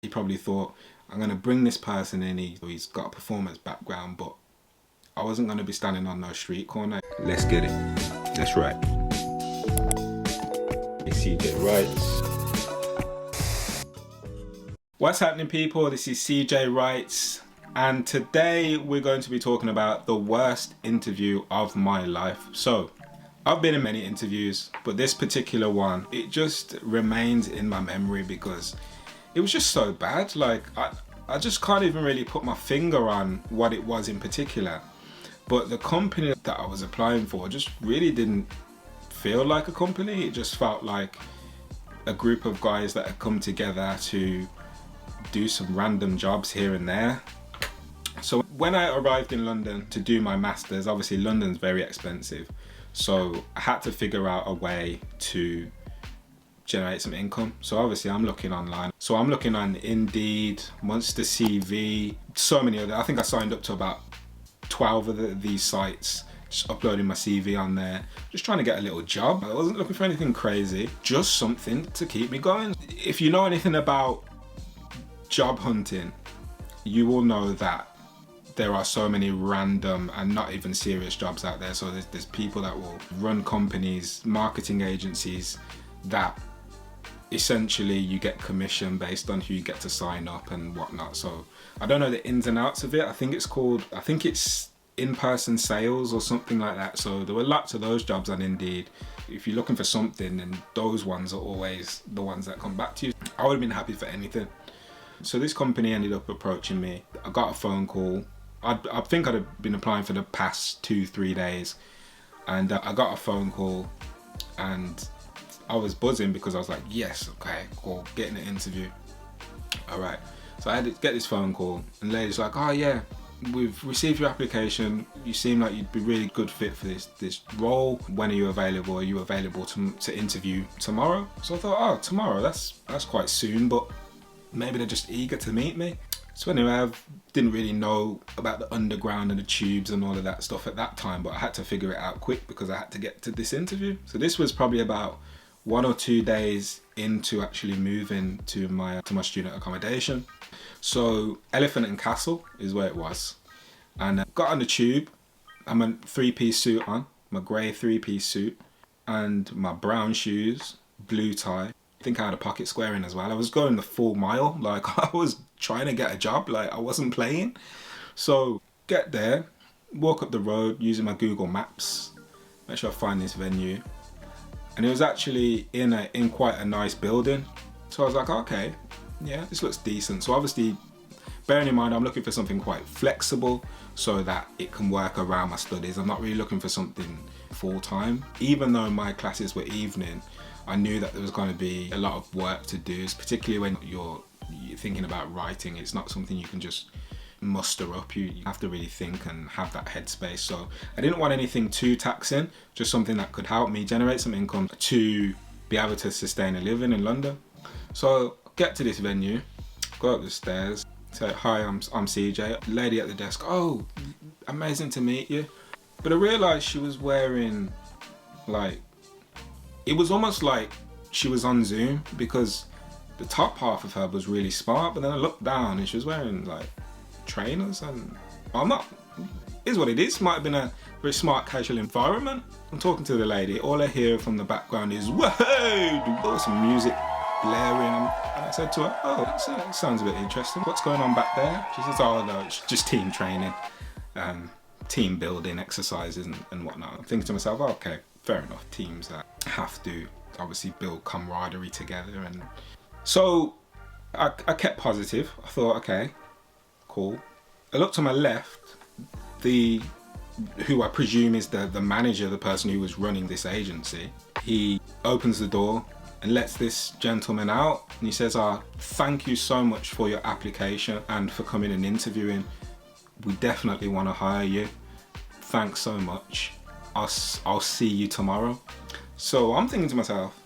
He probably thought, I'm going to bring this person in, he's got a performance background, but I wasn't going to be standing on no street corner. Let's get it. That's right. CJ Wrights. What's happening, people? This is CJ Wrights, and today we're going to be talking about the worst interview of my life. So, I've been in many interviews, but this particular one, it just remains in my memory because it was just so bad. Like, I just can't even really put my finger on what it was in particular. But the company that I was applying for just really didn't feel like a company. It just felt like a group of guys that had come together to do some random jobs here and there. So when I arrived in London to do my masters, obviously London's very expensive. So I had to figure out a way to generate some income. So obviously I'm looking online. So I'm looking on Indeed, Monster CV, so many other. I think I signed up to about 12 of these sites, just uploading my CV on there, just trying to get a little job. I wasn't looking for anything crazy, just something to keep me going. If you know anything about job hunting, you will know that there are so many random and not even serious jobs out there. So there's people that will run companies, marketing agencies, that essentially you get commission based on who you get to sign up and whatnot. So I don't know the ins and outs of it. I think it's in-person sales or something like that. So there were lots of those jobs on Indeed. If you're looking for something, then those ones are always the ones that come back to you. I would have been happy for anything. So this company ended up approaching me. I got a phone call. I think I'd have been applying for the past 2-3 days, and I got a phone call, and I was buzzing because I was like, yes, okay, cool, getting an interview. All right. So I had to get this phone call, and the lady's like, oh yeah, we've received your application. You seem like you'd be really good fit for this role. When are you available? Are you available to interview tomorrow? So I thought, oh, tomorrow, that's quite soon, but maybe they're just eager to meet me. So anyway, I didn't really know about the underground and the tubes and all of that stuff at that time, but I had to figure it out quick because I had to get to this interview. So this was probably about 1 or 2 days into actually moving to my student accommodation. So Elephant and Castle is where it was. And I got on the tube. I'm a 3-piece suit on, my grey 3-piece suit, and my brown shoes, blue tie. I think I had a pocket square in as well. I was going the full mile, like I was trying to get a job, like I wasn't playing. So get there, walk up the road using my Google Maps, make sure I find this venue. And it was actually in quite a nice building. So I was like, okay, yeah, this looks decent. So obviously, bearing in mind I'm looking for something quite flexible so that it can work around my studies. I'm not really looking for something full-time. Even though my classes were evening, I knew that there was going to be a lot of work to do, particularly when you're thinking about writing. It's not something you can just muster up. You have to really think and have that headspace. So I didn't want anything too taxing, just something that could help me generate some income to be able to sustain a living in London. So get to this venue, go up the stairs, say, hi, I'm CJ. Lady at the desk, oh, amazing to meet you. But I realized she was wearing, like, it was almost like she was on Zoom, because the top half of her was really smart, but then I looked down and she was wearing like trainers, and I'm not, is what it is. Might have been a very smart casual environment. I'm talking to the lady, all I hear from the background is whoa, some music blaring, and I said to her, oh, that sounds a bit interesting. What's going on back there? She says, oh no, it's just team training, team building exercises and whatnot. I'm thinking to myself, oh, okay, fair enough, teams that have to obviously build camaraderie together. And so I kept positive. I thought, okay, cool. I looked to my left, who I presume is the manager, the person who was running this agency. He opens the door and lets this gentleman out, and he says, thank you so much for your application and for coming and interviewing. We definitely want to hire you. Thanks so much. I'll see you tomorrow. So I'm thinking to myself,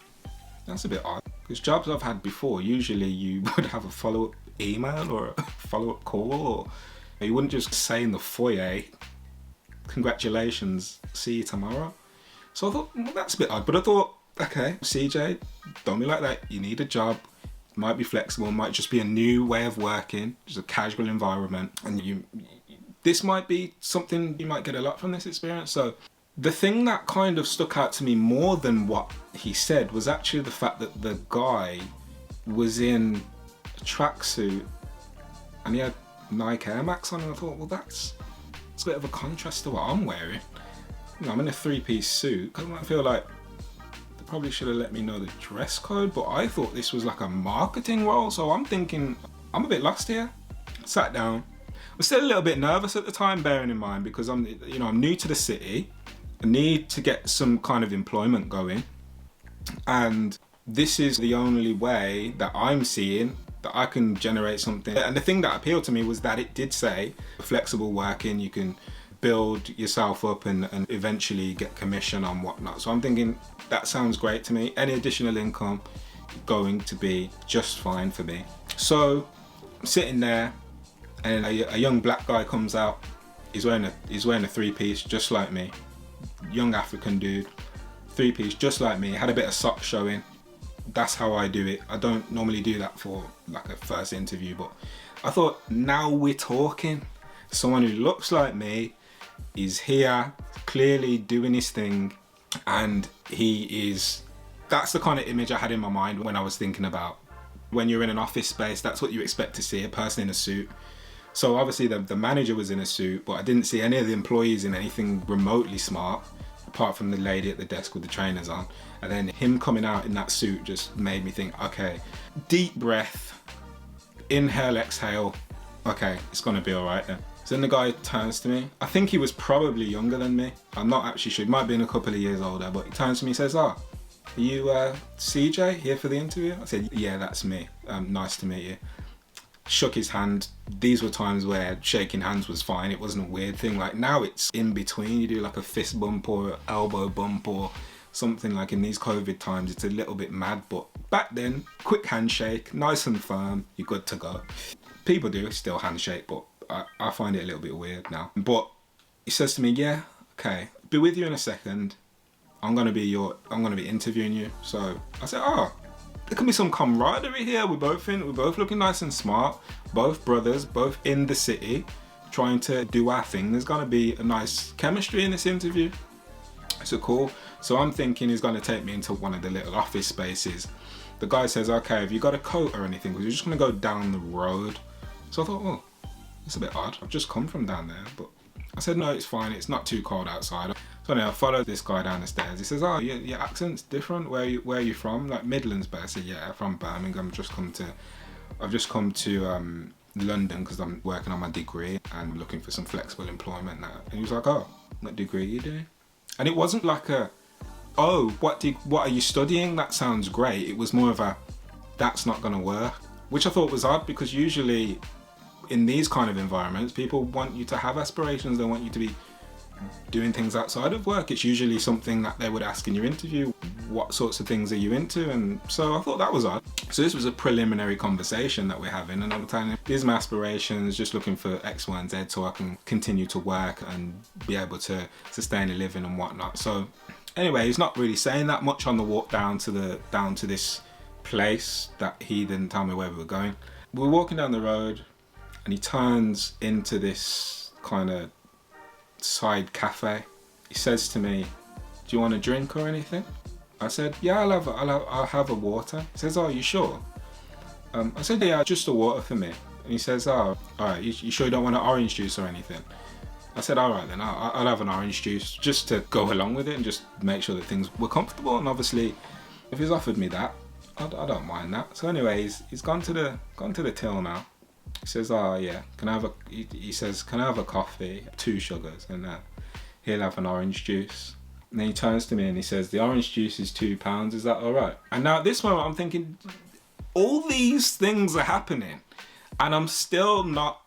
that's a bit odd, because jobs I've had before, usually you would have a follow-up email or a follow-up call, or you wouldn't just say in the foyer, congratulations, see you tomorrow. So I thought, well, that's a bit odd, but I thought, okay, CJ, don't be like that. You need a job. might be flexible, might just be a new way of working, just a casual environment, and this might be something you might get a lot from this experience. So the thing that kind of stuck out to me more than what he said was actually the fact that the guy was in a tracksuit and he had Nike Air Max on, and I thought, well, that's a bit of a contrast to what I'm wearing. You know, I'm in a three-piece suit. I feel like they probably should have let me know the dress code, but I thought this was like a marketing role, so I'm thinking, I'm a bit lost here. Sat down. I was still a little bit nervous at the time, bearing in mind, because I'm new to the city. I need to get some kind of employment going, and this is the only way that I'm seeing that I can generate something. And the thing that appealed to me was that it did say flexible working, you can build yourself up and eventually get commission on whatnot. So I'm thinking, that sounds great to me. Any additional income going to be just fine for me. So I'm sitting there, and a young black guy comes out. He's wearing a three-piece just like me. Young African dude, three-piece just like me. Had a bit of sock showing. That's how I do it. I don't normally do that for like a first interview, but I thought, now we're talking. Someone who looks like me is here, clearly doing his thing, and that's the kind of image I had in my mind when I was thinking about when you're in an office space, that's what you expect to see, a person in a suit. So obviously the manager was in a suit, but I didn't see any of the employees in anything remotely smart, apart from the lady at the desk with the trainers on. And then him coming out in that suit just made me think, okay, deep breath, inhale, exhale, okay, it's gonna be all right then. So then the guy turns to me. I think he was probably younger than me. I'm not actually sure, he might have been a couple of years older, but he turns to me and says, are you CJ here for the interview? I said, yeah, that's me, nice to meet you. Shook his hand. These were times where shaking hands was fine. It wasn't a weird thing. Like now it's in between. You do like a fist bump or an elbow bump or something. Like in these COVID times, it's a little bit mad. But back then, quick handshake, nice and firm, you're good to go. People do still handshake, but I find it a little bit weird now. But he says to me, yeah, okay, be with you in a second. I'm gonna be interviewing you. So I said, oh, there can be some camaraderie here. We're both looking nice and smart, both brothers, both in the city, trying to do our thing. There's gonna be a nice chemistry in this interview. So cool. So I'm thinking he's gonna take me into one of the little office spaces. The guy says, okay, have you got a coat or anything? Because you're just gonna go down the road. So I thought, oh, it's a bit odd. I've just come from down there, but I said, no, it's fine. It's not too cold outside. So anyway, I followed this guy down the stairs. He says, oh, your accent's different. Where are you from? Like Midlands, but I said, yeah, from Birmingham. I've just come to London because I'm working on my degree and looking for some flexible employment now. And he was like, oh, what degree are you doing? And it wasn't like oh, what are you studying? That sounds great. It was more of that's not gonna work, which I thought was odd, because usually in these kind of environments, people want you to have aspirations. They want you to be doing things outside of work. It's usually something that they would ask in your interview. What sorts of things are you into? And so I thought that was odd. So this was a preliminary conversation that we're having, and I'm telling him, these are my aspirations, just looking for X, Y, and Z so I can continue to work and be able to sustain a living and whatnot. So anyway, he's not really saying that much on the walk down to this place that he didn't tell me where we were going. We're walking down the road, and he turns into this kind of side cafe. He says to me, do you want a drink or anything? I said, yeah, I'll have a water. He says, oh, you sure? I said, yeah, just a water for me. And he says, oh, all right, you sure you don't want an orange juice or anything? I said, all right then, I'll have an orange juice just to go along with it and just make sure that things were comfortable. And obviously, if he's offered me that, I don't mind that. So anyways, he's gone to the till now. He says, oh yeah, he says, can I have a coffee, 2 sugars, and he'll have an orange juice. And then he turns to me and he says, the orange juice is £2, is that all right? And now at this moment I'm thinking, all these things are happening and I'm still not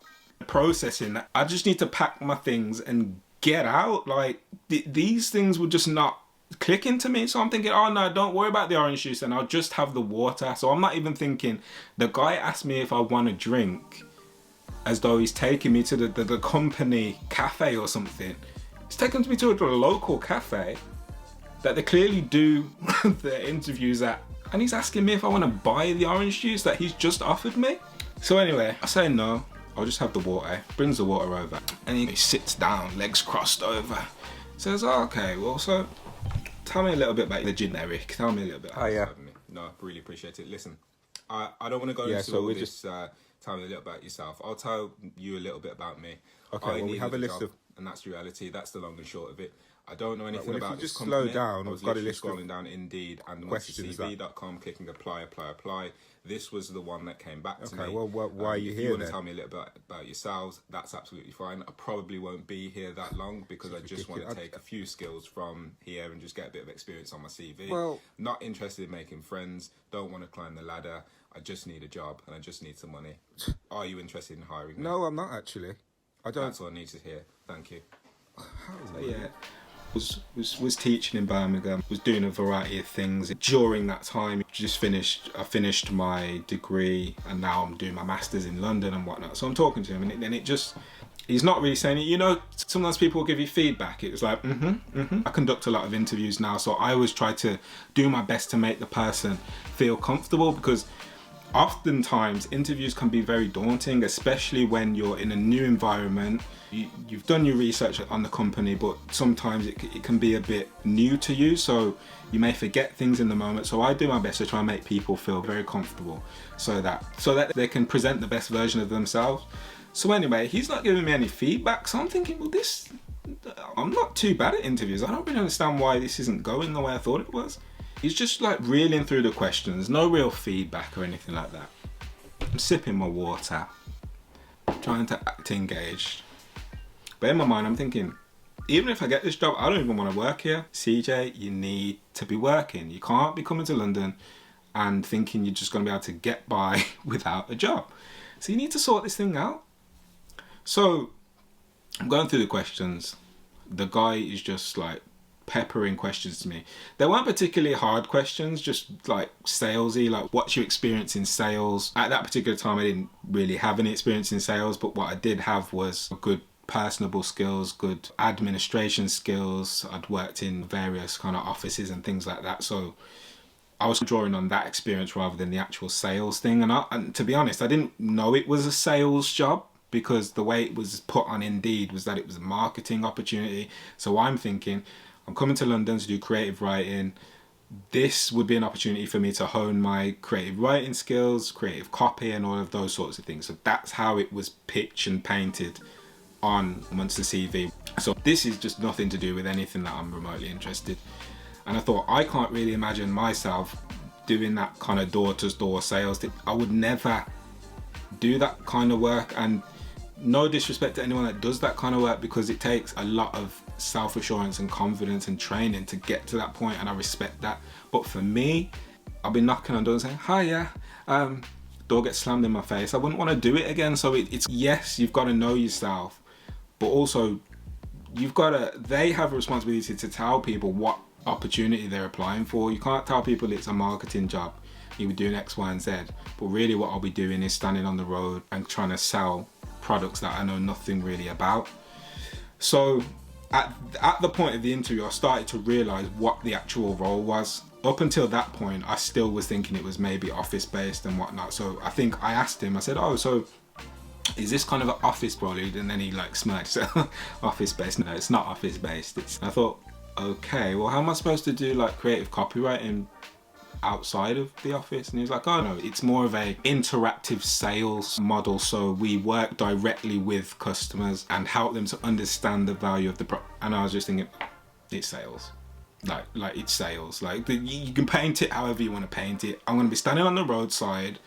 processing that. I just need to pack my things and get out. Like these things were just not clicking to me. So I'm thinking, oh no, don't worry about the orange juice and I'll just have the water. So I'm not even thinking. The guy asked me if I want a drink as though he's taking me to the company cafe or something. He's taken me to a local cafe that they clearly do the interviews at and he's asking me if I want to buy the orange juice that he's just offered me. So anyway, I say no, I'll just have the water. Brings the water over, and he sits down, legs crossed over. Says, oh, okay, well, so tell me a little bit about the generic. Tell me a little bit about me. No, really appreciate it. Listen, I don't want to go into all this. Tell me a little about yourself. I'll tell you a little bit about me. Okay, well, we have a list of... And that's the reality. That's the long and short of it. I don't know anything about this company. Slow down. I was got a literally list scrolling down Indeed and went to CV.com, clicking apply. This was the one that came back to me. Okay, well, why are you here then? If you want to tell me a little bit about yourselves, that's absolutely fine. I probably won't be here that long because I just want to take a few skills from here and just get a bit of experience on my CV. Well, not interested in making friends, don't want to climb the ladder. I just need a job and I just need some money. Are you interested in hiring me? No, I'm not actually. I don't. That's all I need to hear. Thank you. So, yeah. Was teaching in Birmingham, was doing a variety of things. During that time, I finished my degree and now I'm doing my masters in London and whatnot. So I'm talking to him and it just, he's not really saying it. You know, sometimes people will give you feedback. It was like, I conduct a lot of interviews now, so I always try to do my best to make the person feel comfortable, because oftentimes interviews can be very daunting, especially when you're in a new environment. You've done your research on the company, but sometimes it can be a bit new to you, so you may forget things in the moment. So I do my best to try and make people feel very comfortable so that they can present the best version of themselves. So anyway, he's not giving me any feedback, so I'm thinking, well, I'm not too bad at interviews. I don't really understand why this isn't going the way I thought it was. He's just like reeling through the questions, no real feedback or anything like that. I'm sipping my water, trying to act engaged. But in my mind, I'm thinking, even if I get this job, I don't even want to work here. CJ, you need to be working. You can't be coming to London and thinking you're just going to be able to get by without a job. So you need to sort this thing out. So I'm going through the questions. The guy is just like peppering questions to me. They weren't particularly hard questions, just like salesy, like what's your experience in sales? At that particular time, I didn't really have any experience in sales, but what I did have was a good personable skills, good administration skills. I'd worked in various kind of offices and things like that, so I was drawing on that experience rather than the actual sales thing. And to be honest, I didn't know it was a sales job, because the way it was put on Indeed was that it was a marketing opportunity. So I'm thinking, I'm coming to London to do creative writing. This would be an opportunity for me to hone my creative writing skills, creative copy, and all of those sorts of things. So that's how it was pitched and painted on amongst the CV. So this is just nothing to do with anything that I'm remotely interested. And I thought, I can't really imagine myself doing that kind of door-to-door sales. I would never do that kind of work, and no disrespect to anyone that does that kind of work, because it takes a lot of self-assurance and confidence and training to get to that point, and I respect that. But for me, I've been knocking on doors saying, hiya, door gets slammed in my face. I wouldn't want to do it again. So it's yes, you've got to know yourself, but also they have a responsibility to tell people what opportunity they're applying for. You can't tell people it's a marketing job, you'll be doing X, Y, and Z, but really what I'll be doing is standing on the road and trying to sell products that I know nothing really about. So at the point of the interview, I started to realize what the actual role was. Up until that point, I still was thinking it was maybe office-based and whatnot. So I think I asked him, I said, oh, so is this kind of an office role? And then he like smirked, so office-based. No, it's not office-based. I thought, okay, well, how am I supposed to do like creative copywriting outside of the office? And he was like, oh no, it's more of a interactive sales model. So we work directly with customers and help them to understand the value of the product. And I was just thinking, it's sales. Like it's sales. Like you can paint it however you want to paint it. I'm going to be standing on the roadside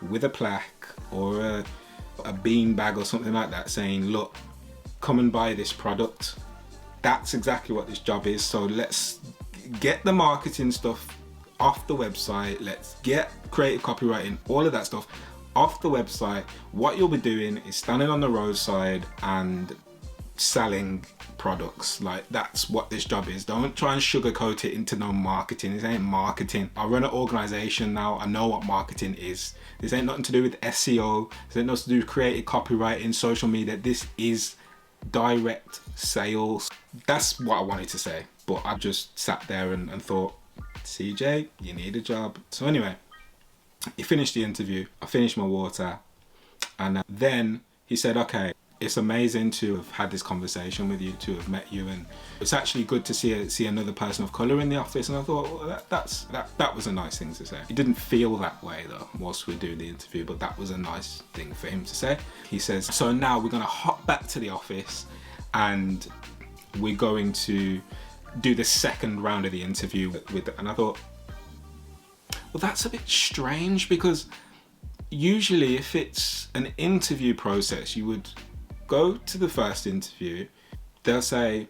with a plaque or a bean bag or something like that saying, look, come and buy this product. That's exactly what this job is. So let's get the marketing stuff off the website. Let's get creative copywriting, all of that stuff off the website. What you'll be doing is standing on the roadside and selling products. Like that's what this job is. Don't try and sugarcoat it into no marketing. This ain't marketing. I run an organization now. I know what marketing is. This ain't nothing to do with SEO. This ain't nothing to do with creative copywriting, social media. This is direct sales. That's what I wanted to say, but I just sat there and thought, CJ, you need a job. So anyway, he finished the interview. I finished my water. And then he said, okay, it's amazing to have had this conversation with you, to have met you, and it's actually good to see another person of colour in the office. And I thought, well, that was a nice thing to say. It didn't feel that way though whilst we were doing the interview, but that was a nice thing for him to say. He says, so now we're going to hop back to the office and we're going to do the second round of the interview and I thought, well, that's a bit strange, because usually if it's an interview process, you would go to the first interview, they'll say,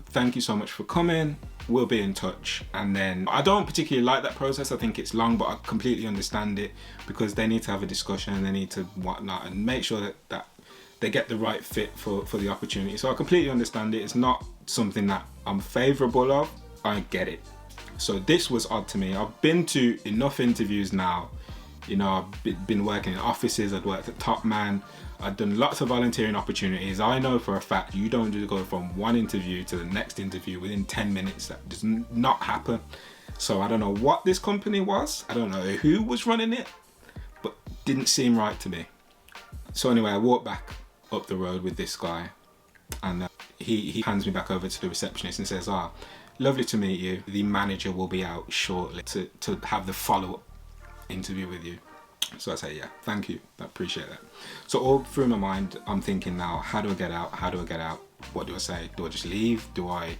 thank you so much for coming, we'll be in touch. And then I don't particularly like that process. I think it's long, but I completely understand it, because they need to have a discussion and they need to whatnot and make sure that they get the right fit for the opportunity. So I completely understand it. It's not something that I'm favourable of. I get it. So this was odd to me. I've been to enough interviews now. You know, I've been working in offices, I've worked at Top Man, I've done lots of volunteering opportunities. I know for a fact you don't just go from one interview to the next interview within 10 minutes. That does not happen. So I don't know what this company was. I don't know who was running it, but didn't seem right to me. So anyway, I walked back up the road with this guy, and he hands me back over to the receptionist and says, lovely to meet you. The manager will be out shortly to have the follow-up interview with you. So I say, yeah, thank you, I appreciate that. So all through my mind, I'm thinking now, how do I get out? How do I get out? What do I say? Do I just leave? Do I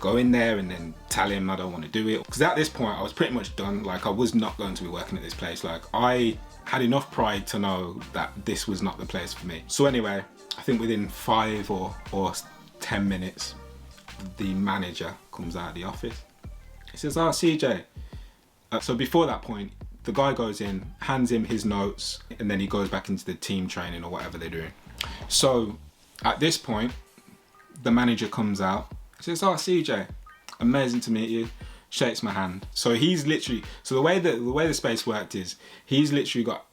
go in there and then tell him I don't want to do it? Because at this point, I was pretty much done. Like, I was not going to be working at this place. Like, I had enough pride to know that this was not the place for me. So anyway, I think within 5 or 10 minutes, the manager comes out of the office. He says, CJ. So before that point, the guy goes in, hands him his notes, and then he goes back into the team training or whatever they're doing. So at this point, the manager comes out, says, CJ, amazing to meet you, shakes my hand. So he's literally, so the way the space worked is, he's literally got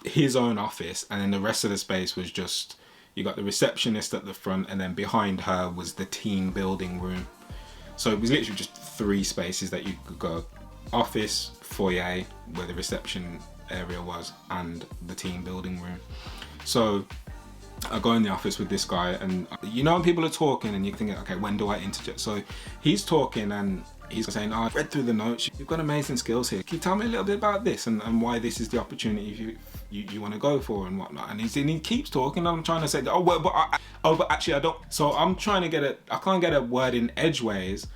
his own office, and then the rest of the space was just, you got the receptionist at the front, and then behind her was the team building room. So it was literally just 3 spaces that you could go. Office, foyer, where the reception area was, and the team building room. So I go in the office with this guy, and you know when people are talking and you're thinking, okay, when do I interject? So he's talking and he's saying, I've read through the notes, you've got amazing skills here. Can you tell me a little bit about this and why this is the opportunity you want to go for and whatnot? And he keeps talking, and I'm trying to say, but actually I don't. So I'm trying to I can't get a word in edgeways.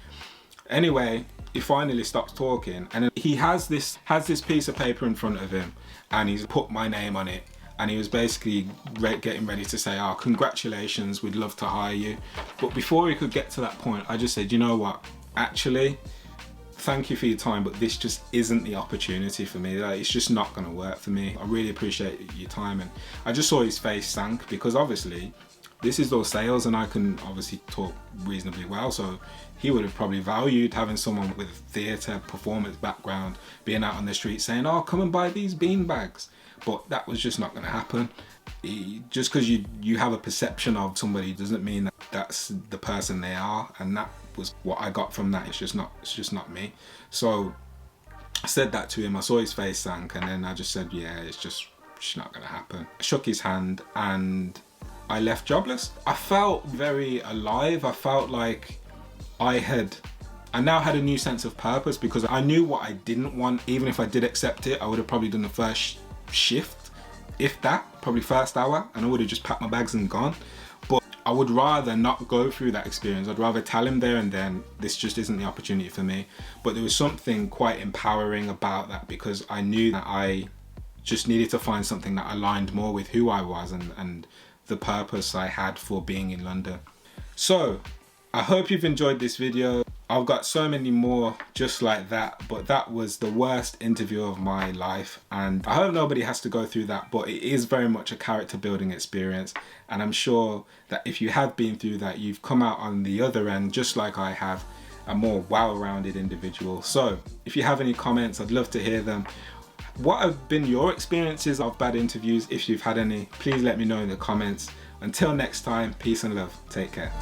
Anyway, he finally stops talking, and he has this piece of paper in front of him, and he's put my name on it, and he was basically getting ready to say, congratulations, we'd love to hire you. But before he could get to that point, I just said, you know what, actually, thank you for your time, but this just isn't the opportunity for me. Like, it's just not going to work for me. I really appreciate your time. And I just saw his face sank, because obviously this is all sales and I can obviously talk reasonably well, so he would have probably valued having someone with a theatre performance background being out on the street saying, come and buy these bean bags. But that was just not going to happen. Just because you have a perception of somebody doesn't mean that that's the person they are, and that was what I got from that. It's just not me. So I said that to him. I saw his face sank, and then I just said, yeah, it's just not going to happen. I shook his hand and I left jobless. I felt very alive. I felt like I now had a new sense of purpose, because I knew what I didn't want. Even if I did accept it, I would have probably done the first shift, if that, probably first hour, and I would have just packed my bags and gone. But I would rather not go through that experience. I'd rather tell him there and then, this just isn't the opportunity for me. But there was something quite empowering about that, because I knew that I just needed to find something that aligned more with who I was and the purpose I had for being in London. So I hope you've enjoyed this video. I've got so many more just like that, but that was the worst interview of my life, and I hope nobody has to go through that, but it is very much a character building experience, and I'm sure that if you have been through that, you've come out on the other end just like I have, a more well-rounded individual. So if you have any comments, I'd love to hear them. What have been your experiences of bad interviews? If you've had any, please let me know in the comments. Until next time, peace and love. Take care.